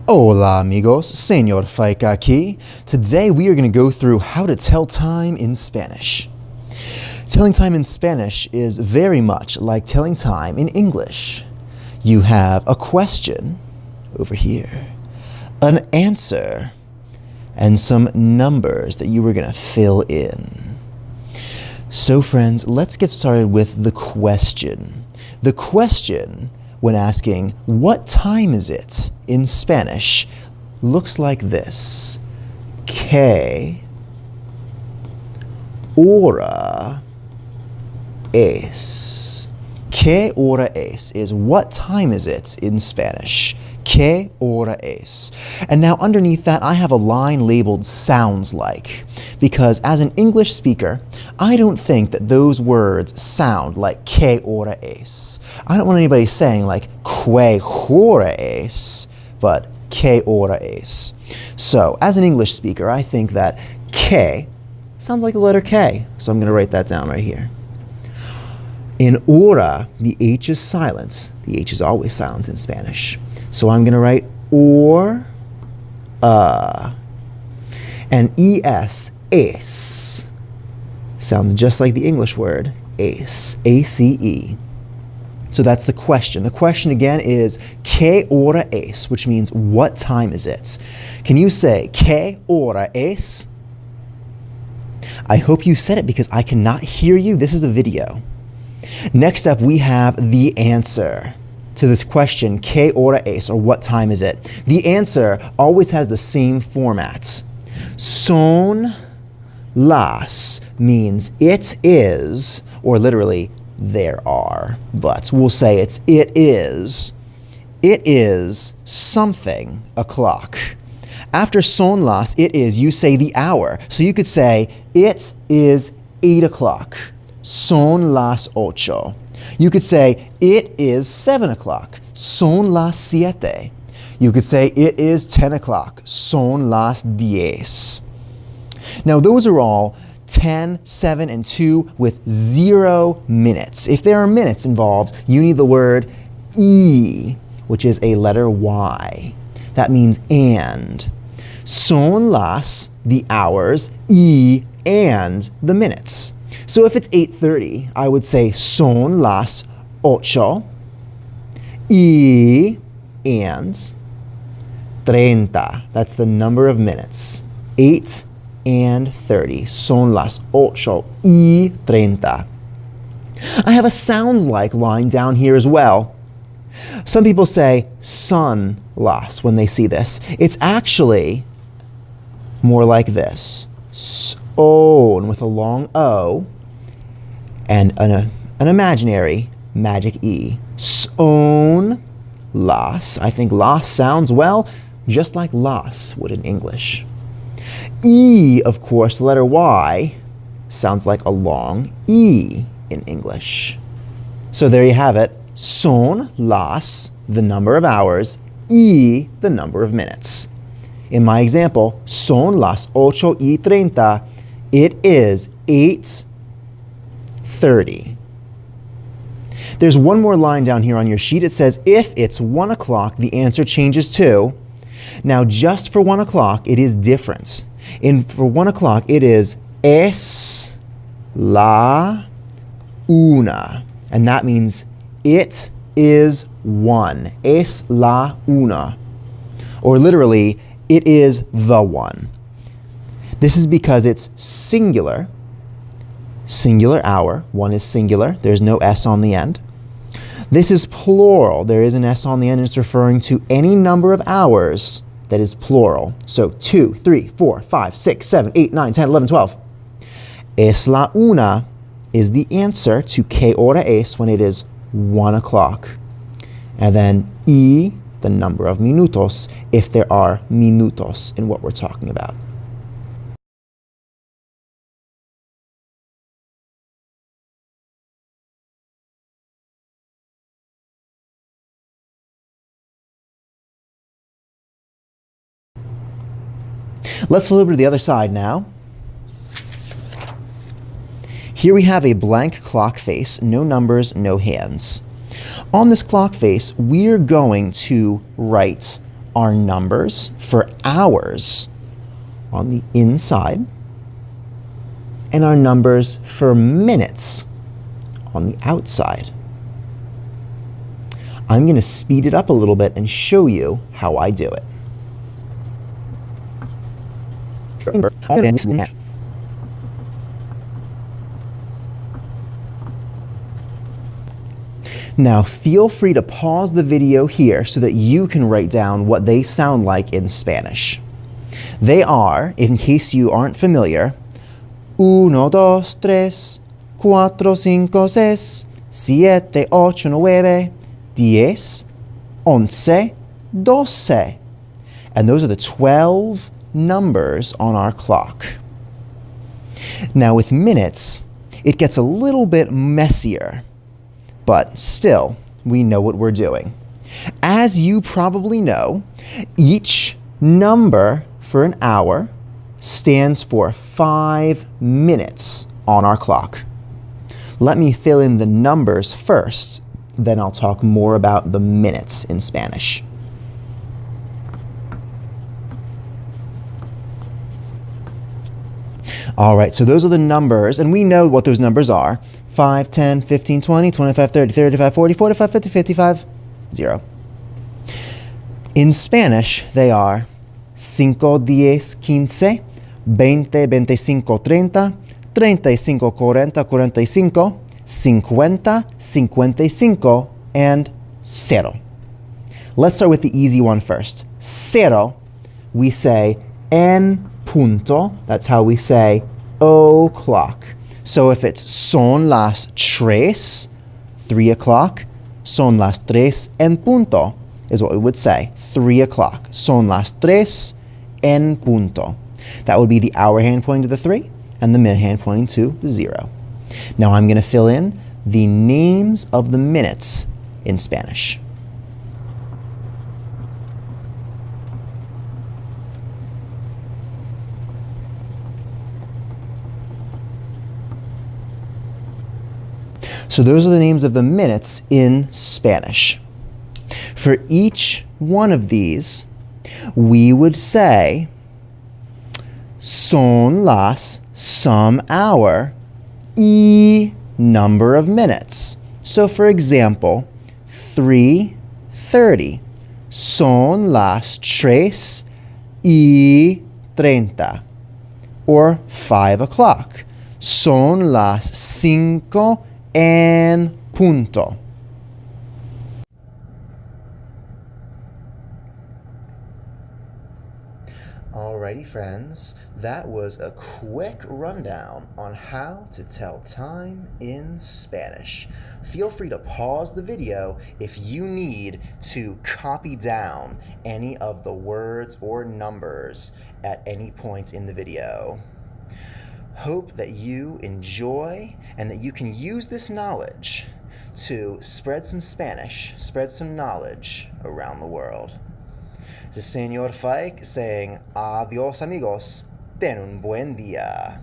Hola amigos, Señor Faika aquí. Today we are going to go through how to tell time in Spanish. Telling time in Spanish is very much like telling time in English. You have a question over here, an answer, and some numbers that you were going to fill in. So friends, let's get started with the question. The question, when asking, what time is it in Spanish, looks like this. ¿Qué hora es? ¿Qué hora es is what time is it in Spanish. ¿Qué hora es? And now underneath that, I have a line labeled sounds like, because as an English speaker, I don't think that those words sound like ¿qué hora es? I don't want anybody saying like ¿qué hora es? But ¿qué hora es? So as an English speaker, I think that ¿qué sounds like the letter K, so I'm going to write that down right here. In hora, the H is silent. The H is always silent in Spanish. So I'm going to write or, and es sounds just like the English word ace, A-C-E. So that's the question. The question again is ¿qué hora es?, which means what time is it? Can you say ¿qué hora es? I hope you said it because I cannot hear you. This is a video. Next up, we have the answer to this question, ¿qué hora es?, or what time is it? The answer always has the same format. Son las means it is, or literally there are, but we'll say it is something o'clock. After son las, it is, you say the hour. So you could say it is 8 o'clock. Son las ocho. You could say it is 7 o'clock. Son las siete. You could say it is 10 o'clock. Son las 10. Now those are all 10, 7, and 2 with 0 minutes. If there are minutes involved, you need the word y, which is a letter Y. That means and. Son las, the hours, y, and the minutes. So if it's 8:30, I would say son las ocho, y, and 30. That's the number of minutes. 8 and 30. Son las 8:30. I have a sounds like line down here as well. Some people say son las when they see this. It's actually more like this. Son with a long O and an imaginary magic E. Son las. I think las sounds, well, just like las would in English. E, of course, the letter Y, sounds like a long E in English. So there you have it. Son las, the number of hours, y, the number of minutes. In my example, son las 8:30. It is 8:30. There's one more line down here on your sheet. It says, if it's 1 o'clock, the answer changes to. Now, just for 1 o'clock, it is different. For 1 o'clock, it is es la una. And that means it is 1. Es la una. Or literally, it is the one. This is because it's singular. Singular hour. 1 is singular. There's no S on the end. This is plural. There is an S on the end. It's referring to any number of hours that is plural. So 2, 3, 4, 5, 6, 7, 8, 9, 10, 11, 12. Es la una is the answer to ¿qué hora es? When it is 1 o'clock. And then y, the number of minutos, if there are minutos in what we're talking about. Let's flip over to the other side now. Here we have a blank clock face, no numbers, no hands. On this clock face, we're going to write our numbers for hours on the inside and our numbers for minutes on the outside. I'm going to speed it up a little bit and show you how I do it. Now feel free to pause the video here so that you can write down what they sound like in Spanish. They are, in case you aren't familiar, 1, 2, 3, 4, 5, 6, 7, 8, 9, 10, 11, 12. And those are the 12 numbers on our clock. Now with minutes, it gets a little bit messier, but still, we know what we're doing. As you probably know, each number for an hour stands for 5 minutes on our clock. Let me fill in the numbers first, then I'll talk more about the minutes in Spanish. All right, so those are the numbers, and we know what those numbers are. 5, 10, 15, 20, 25, 30, 35, 40, 45, 50, 55, 0. In Spanish, they are 5, 10, 15, 20, 25, 30, 35, 40, 45, 50, 55, and 0. Let's start with the easy one first. 0, we say en punto. That's how we say o'clock. So if it's son las 3, 3 o'clock, son las 3 en punto is what we would say, 3 o'clock. Son las 3 en punto. That would be the hour hand pointing to the 3 and the minute hand pointing to the 0. Now I'm going to fill in the names of the minutes in Spanish. So those are the names of the minutes in Spanish. For each one of these, we would say son las, some hour, y number of minutes. So for example, 3:30, son las 3:30. Or 5 o'clock, son las 5 en punto. Alrighty friends, that was a quick rundown on how to tell time in Spanish. Feel free to pause the video if you need to copy down any of the words or numbers at any point in the video. Hope that you enjoy and that you can use this knowledge to spread some Spanish, spread some knowledge around the world. This is Señor Fike saying adios amigos, ten un buen día.